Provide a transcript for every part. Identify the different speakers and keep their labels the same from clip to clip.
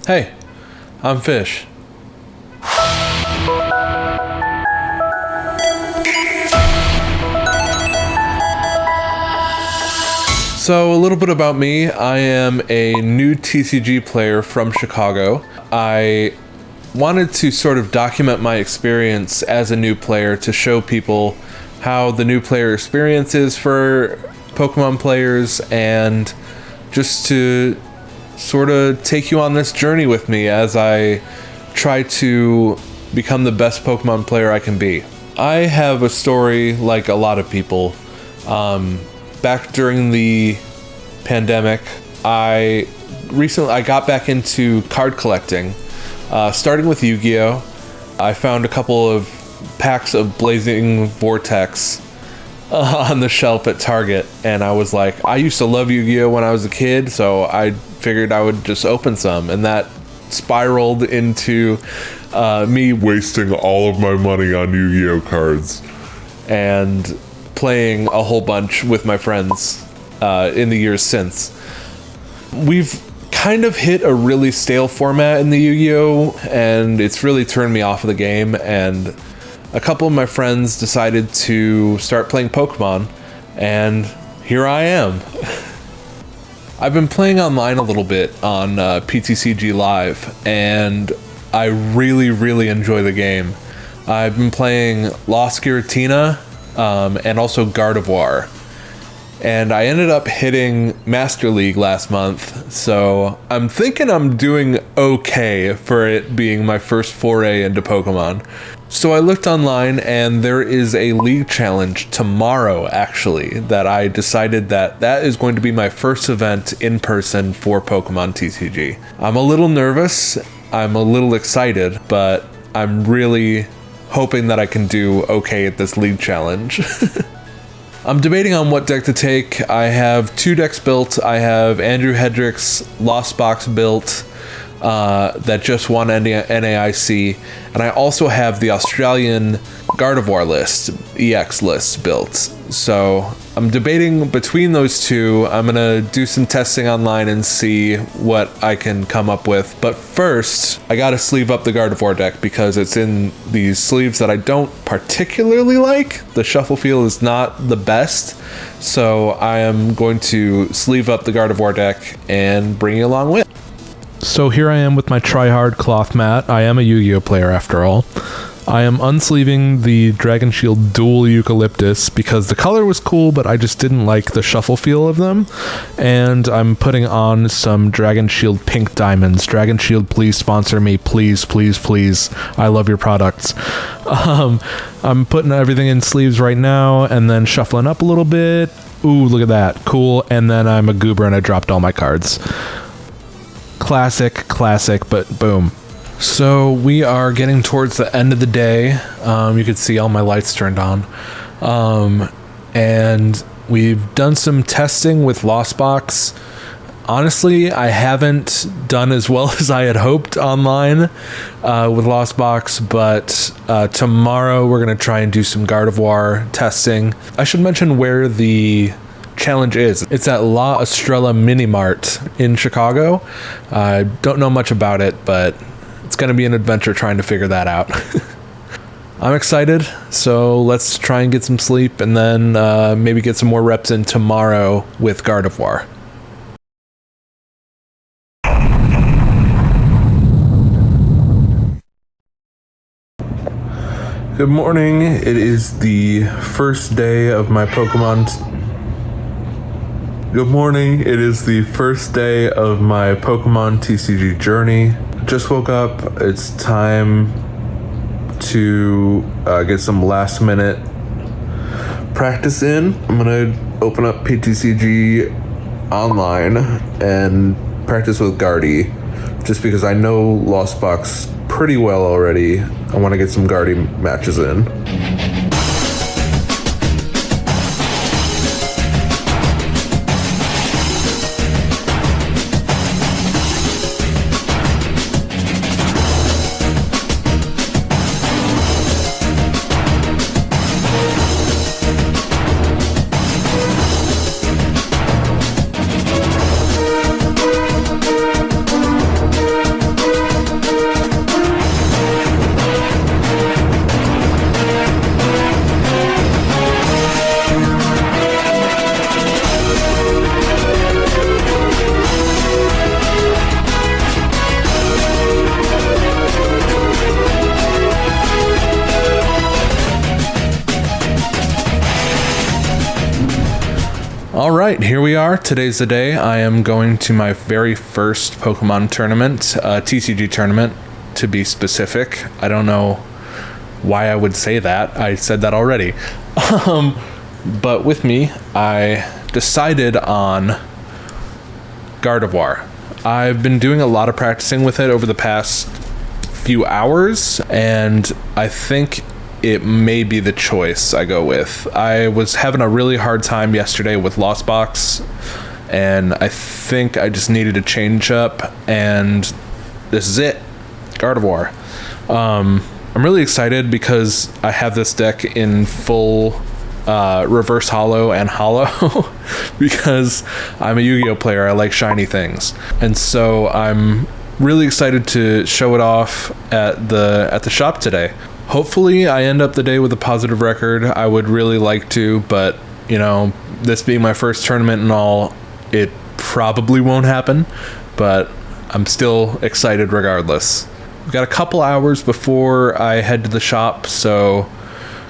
Speaker 1: Hey, I'm Fish. So a little bit about me. I am a new TCG player from Chicago. I wanted to sort of document my experience as a new player to show people how the new player experience is for Pokemon players, and just to sort of take you on this journey with me as I try to become the best Pokemon player I can be. I have a story like a lot of people. Back during the pandemic, I got back into card collecting, starting with Yu-Gi-Oh! I found a couple of packs of Blazing Vortex on the shelf at Target, and I was like, I used to love Yu-Gi-Oh! When I was a kid, so I figured I would just open some, and that spiraled into me wasting all of my money on Yu-Gi-Oh! Cards and playing a whole bunch with my friends in the years since. We've kind of hit a really stale format in the Yu-Gi-Oh! And it's really turned me off of the game, and a couple of my friends decided to start playing Pokemon, and here I am. I've been playing online a little bit on PTCG Live, and I really enjoy the game. I've been playing Lost Giratina and also Gardevoir, and I ended up hitting Master League last month, so I'm thinking I'm doing okay for it being my first foray into Pokemon. So I looked online, and there is a league challenge tomorrow, actually, that I decided that is going to be my first event in person for Pokemon TCG. I'm a little nervous, I'm a little excited, but I'm really hoping that I can do okay at this league challenge. I'm debating on what deck to take. I have 2 decks built. I have Andrew Hedrick's Lost Box built, that just won NAIC, and I also have the Australian Gardevoir list, EX list built. So I'm debating between those two. I'm gonna do some testing online and see what I can come up with. But first, I gotta sleeve up the Gardevoir deck because it's in these sleeves that I don't particularly like. The shuffle feel is not the best, so I am going to sleeve up the Gardevoir deck and bring you along with. So here I am with my try-hard cloth mat. I am a Yu-Gi-Oh! Player after all. I am unsleeving the Dragon Shield Dual Eucalyptus because the color was cool, but I just didn't like the shuffle feel of them. And I'm putting on some Dragon Shield Pink Diamonds. Dragon Shield, please sponsor me. Please, please, please. I love your products. I'm putting everything in sleeves right now and then shuffling up a little bit. Ooh, look at that. Cool. And then I'm a goober and I dropped all my cards. Classic, but boom. So we are getting towards the end of the day. You can see all my lights turned on. And we've done some testing with Lost Box. Honestly, I haven't done as well as I had hoped online with Lost Box, but tomorrow we're going to try and do some Gardevoir testing. I should mention where the challenge is. It's at La Estrella Mini Mart in Chicago. I don't know much about it, but it's going to be an adventure trying to figure that out. I'm excited, so let's try and get some sleep and then maybe get some more reps in tomorrow with Gardevoir. Good morning. It is the first day of my Pokemon... Good morning. It is the first day of my Pokemon TCG Journey. Just woke up. It's time to get some last minute practice in. I'm gonna open up PTCG online and practice with Guardy, just because I know Lost Box pretty well already. I want to get some Guardy matches in. All right, here we are. Today's the day. I am going to my very first Pokemon tournament, TCG tournament, to be specific. I don't know why I would say that. I said that already. But with me, I decided on Gardevoir. I've been doing a lot of practicing with it over the past few hours, and I think it may be the choice I go with. I was having a really hard time yesterday with Lost Box, and I think I just needed to change up, and this is it, Gardevoir. I'm really excited because I have this deck in full reverse holo and holo because I'm a Yu-Gi-Oh player. I like shiny things, and so I'm really excited to show it off at the shop today. Hopefully I end up the day with a positive record. I would really like to, but you know, this being my first tournament and all, it probably won't happen, but I'm still excited regardless. We've got a couple hours before I head to the shop, so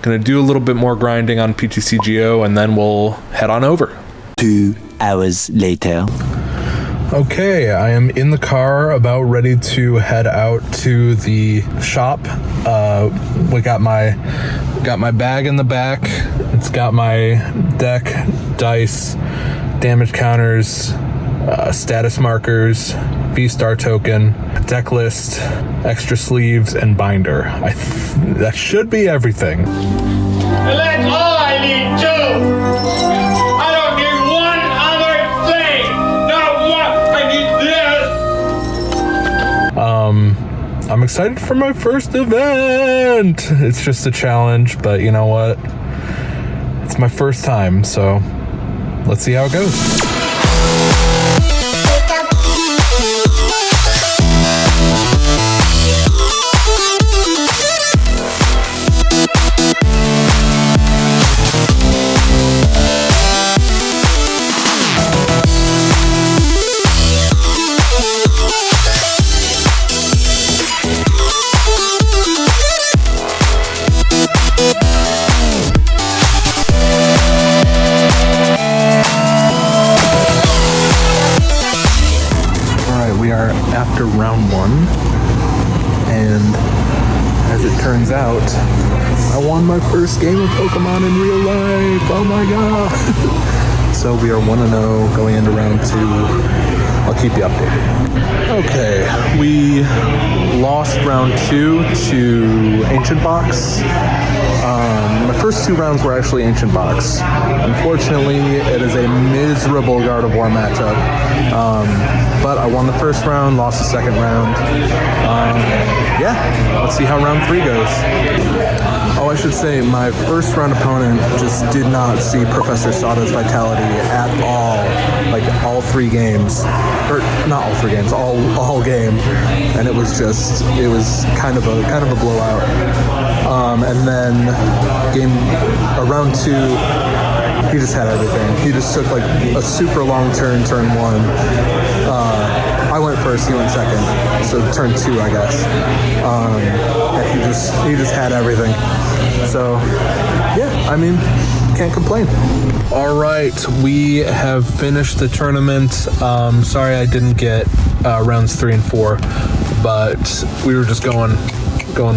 Speaker 1: gonna do a little bit more grinding on PTCGO and then we'll head on over.
Speaker 2: 2 hours later.
Speaker 1: Okay, I am in the car about ready to head out to the shop. We got my bag in the back. It's got my deck, dice, damage counters, status markers, V-Star token, deck list, extra sleeves, and binder. That should be everything.
Speaker 3: And that's all I need too. I don't need one other thing. Not one. I need this.
Speaker 1: I'm excited for my first event. It's just a challenge, but you know what? It's my first time, so let's see how it goes. After round one, and as it turns out, I won my first game of Pokemon in real life. Oh my god. So we are 1-0 going into round two. I'll keep you updated. Okay, we lost round two to Ancient Box. My first two rounds were actually Ancient Box. Unfortunately, it is a miserable Gardevoir matchup. But I won the first round, lost the second round. Yeah, let's see how round three goes. Oh, I should say, my first round opponent just did not see Professor Sada's vitality at all. Like, all three games. Or, not all three games, all game. And it was kind of a blowout. And then round two, he just had everything. He just took like a super long turn one. I went first, he went second. So turn two, I guess. And he just had everything. So yeah, I mean, can't complain. All right, we have finished the tournament. Sorry I didn't get rounds 3 and 4, but we were just going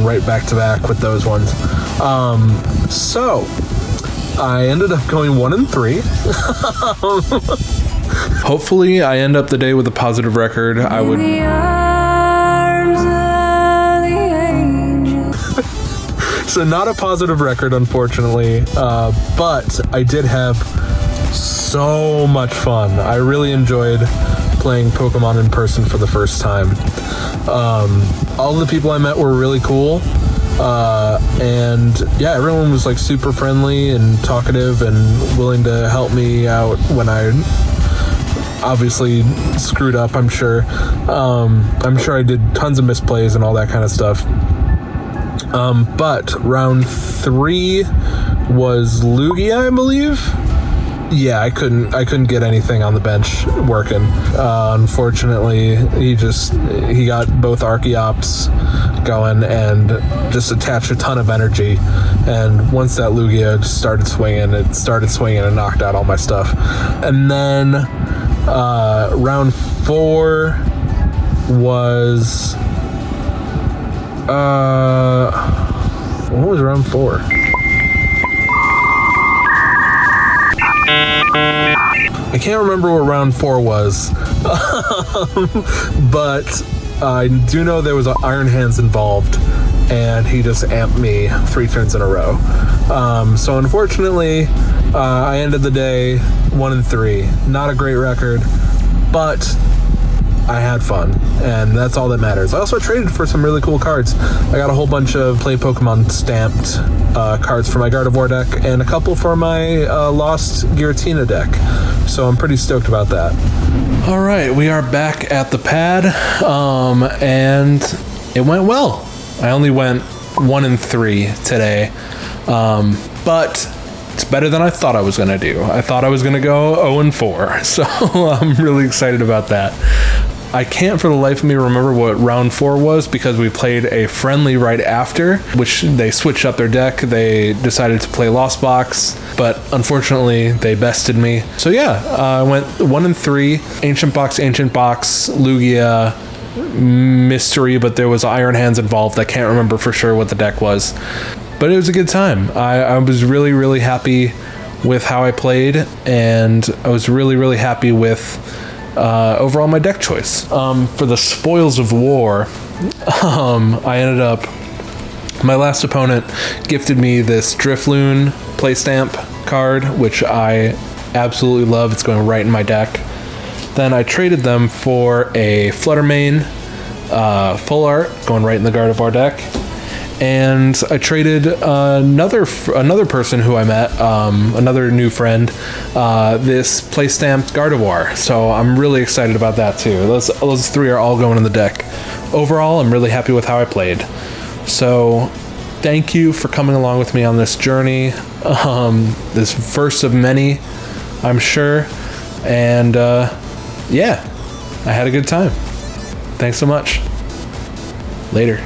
Speaker 1: right back to back with those ones. So I ended up going 1 and 3. Hopefully I end up the day with a positive record. I would So not a positive record, unfortunately, but I did have so much fun. I really enjoyed playing Pokemon in person for the first time. All the people I met were really cool. And yeah, everyone was like super friendly and talkative and willing to help me out when I obviously screwed up, I'm sure. I'm sure I did tons of misplays and all that kind of stuff. But round 3 was Lugia, I believe. Yeah, I couldn't get anything on the bench working. Unfortunately, he got both Archeops going and just attached a ton of energy. And once that Lugia just started swinging and knocked out all my stuff. And then round 4 was what was round 4? I can't remember what round 4 was, but I do know there was Iron Hands involved, and he just amped me 3 turns in a row. So unfortunately, I ended the day 1-3. Not a great record, but I had fun, and that's all that matters. I also traded for some really cool cards. I got a whole bunch of Play Pokemon stamped cards for my Gardevoir deck, and a couple for my Lost Giratina deck. So I'm pretty stoked about that. All right, we are back at the pad, and it went well. I only went 1-3 today, but it's better than I thought I was going to do. I thought I was going to go 0-4, so I'm really excited about that. I can't for the life of me remember what round 4 was because we played a friendly right after, which they switched up their deck. They decided to play Lost Box, but unfortunately they bested me. So yeah, I went 1-3, Ancient Box, Lugia, Mystery, but there was Iron Hands involved. I can't remember for sure what the deck was, but it was a good time. I was really, really happy with how I played, and I was really, really happy with overall my deck choice. For the Spoils of War, I ended up, my last opponent gifted me this Drifloon Playstamp card, which I absolutely love. It's going right in my deck. Then I traded them for a Fluttermane full art, going right in the Gardevoir deck. And I traded another person who I met, another new friend, this play-stamped Gardevoir. So I'm really excited about that too. Those 3 are all going in the deck. Overall, I'm really happy with how I played. So thank you for coming along with me on this journey. This first of many, I'm sure. And yeah, I had a good time. Thanks so much. Later.